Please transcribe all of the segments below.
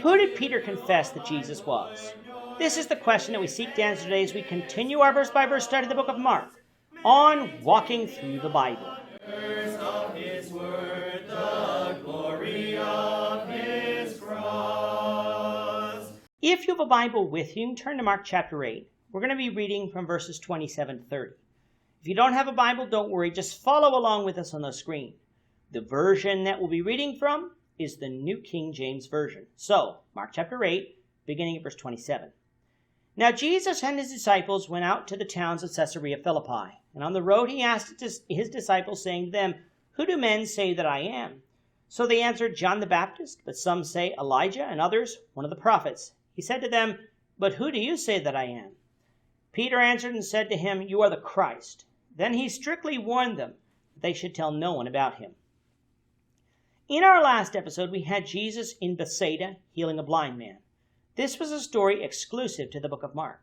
Who did Peter confess that Jesus was? This is the question that we seek to answer today as we continue our verse-by-verse study of the book of Mark on Walking Through the Bible. If you have a Bible with you, turn to Mark chapter 8. We're going to be reading from verses 27 to 30. If you don't have a Bible, don't worry. Just follow along with us on the screen. The version that we'll be reading from is the New King James Version. So, Mark chapter 8, beginning at verse 27. Now Jesus and his disciples went out to the towns of Caesarea Philippi. And on the road he asked his disciples, saying to them, "Who do men say that I am?" So they answered, "John the Baptist, but some say Elijah, and others, one of the prophets." He said to them, "But who do you say that I am?" Peter answered and said to him, "You are the Christ." Then he strictly warned them that they should tell no one about him. In our last episode, we had Jesus in Bethsaida healing a blind man. This was a story exclusive to the book of Mark.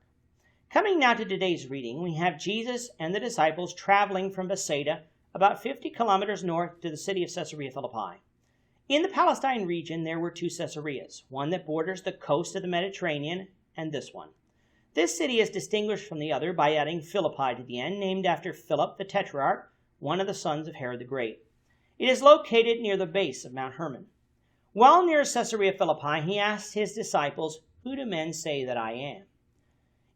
Coming now to today's reading, we have Jesus and the disciples traveling from Bethsaida about 50 kilometers north to the city of Caesarea Philippi. In the Palestine region, there were two Caesareas, one that borders the coast of the Mediterranean and this one. This city is distinguished from the other by adding Philippi to the end, named after Philip the Tetrarch, one of the sons of Herod the Great. It is located near the base of Mount Hermon. While near Caesarea Philippi, he asked his disciples, "Who do men say that I am?"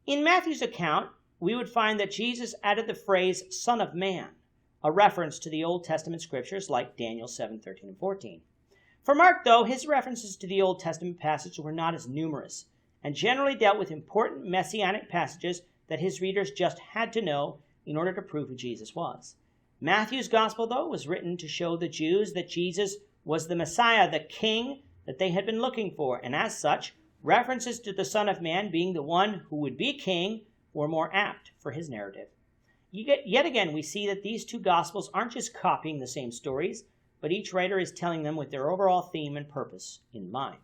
In Matthew's account, we would find that Jesus added the phrase "Son of Man," a reference to the Old Testament scriptures like Daniel 7:13 and 14. For Mark, though, his references to the Old Testament passage were not as numerous and generally dealt with important messianic passages that his readers just had to know in order to prove who Jesus was. Matthew's gospel, though, was written to show the Jews that Jesus was the Messiah, the King that they had been looking for, and as such, references to the Son of Man being the one who would be king were more apt for his narrative. Yet again, we see that these two gospels aren't just copying the same stories, but each writer is telling them with their overall theme and purpose in mind.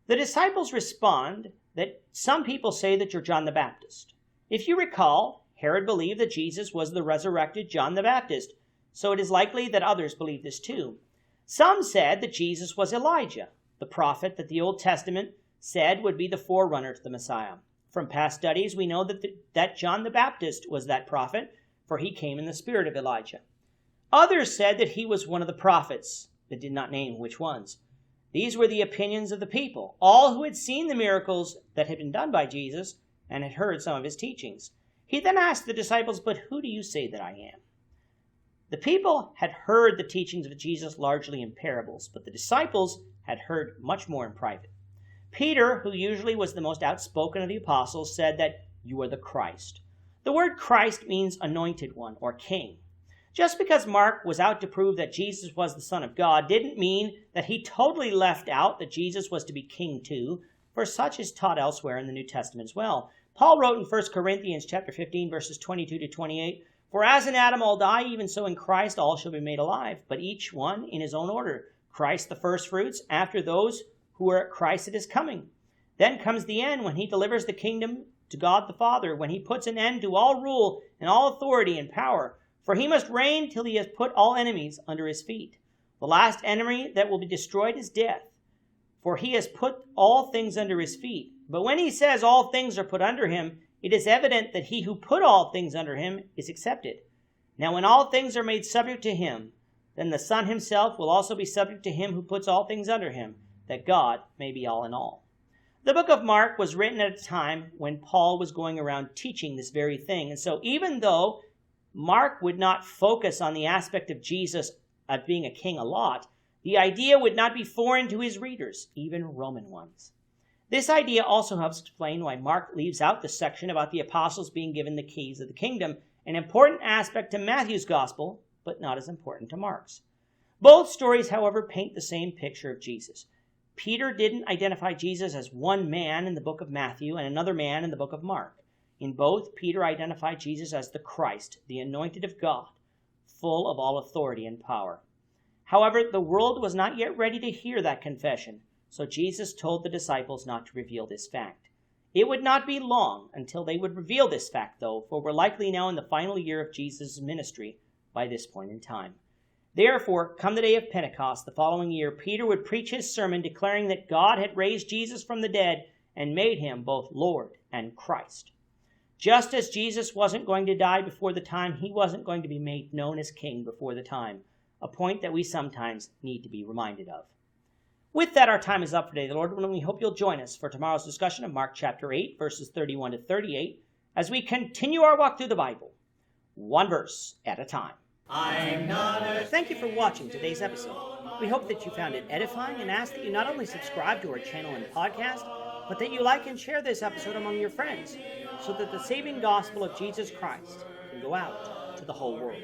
The disciples respond that some people say that you're John the Baptist. If you recall, Herod believed that Jesus was the resurrected John the Baptist, so it is likely that others believed this too. Some said that Jesus was Elijah, the prophet that the Old Testament said would be the forerunner to the Messiah. From past studies, we know that John the Baptist was that prophet, for he came in the spirit of Elijah. Others said that he was one of the prophets, but did not name which ones. These were the opinions of the people, all who had seen the miracles that had been done by Jesus and had heard some of his teachings. He then asked the disciples, "But who do you say that I am?" The people had heard the teachings of Jesus largely in parables, but the disciples had heard much more in private. Peter, who usually was the most outspoken of the apostles, said that "you are the Christ." The word Christ means anointed one or king. Just because Mark was out to prove that Jesus was the Son of God didn't mean that he totally left out that Jesus was to be king too, for such is taught elsewhere in the New Testament as well. Paul wrote in 1 Corinthians chapter 15, verses 22 to 28, "For as in Adam all die, even so in Christ all shall be made alive, but each one in his own order. Christ the firstfruits, after those who are at Christ at his coming. Then comes the end, when he delivers the kingdom to God the Father, when he puts an end to all rule and all authority and power. For he must reign till he has put all enemies under his feet. The last enemy that will be destroyed is death, for he has put all things under his feet. But when he says all things are put under him, it is evident that he who put all things under him is accepted. Now when all things are made subject to him, then the Son himself will also be subject to him who puts all things under him, that God may be all in all." The book of Mark was written at a time when Paul was going around teaching this very thing. And so even though Mark would not focus on the aspect of Jesus of being a king a lot, the idea would not be foreign to his readers, even Roman ones. This idea also helps explain why Mark leaves out the section about the apostles being given the keys of the kingdom, an important aspect to Matthew's gospel, but not as important to Mark's. Both stories, however, paint the same picture of Jesus. Peter didn't identify Jesus as one man in the book of Matthew and another man in the book of Mark. In both, Peter identified Jesus as the Christ, the anointed of God, full of all authority and power. However, the world was not yet ready to hear that confession, so Jesus told the disciples not to reveal this fact. It would not be long until they would reveal this fact, though, for we're likely now in the final year of Jesus' ministry by this point in time. Therefore, come the day of Pentecost the following year, Peter would preach his sermon declaring that God had raised Jesus from the dead and made him both Lord and Christ. Just as Jesus wasn't going to die before the time, he wasn't going to be made known as king before the time, a point that we sometimes need to be reminded of. With that, our time is up for today, the Lord, and we hope you'll join us for tomorrow's discussion of Mark chapter 8, verses 31 to 38, as we continue our walk through the Bible, one verse at a time. Thank you for watching today's episode. We hope that you found it edifying and ask that you not only subscribe to our channel and podcast, but that you like and share this episode among your friends so that the saving gospel of Jesus Christ can go out to the whole world.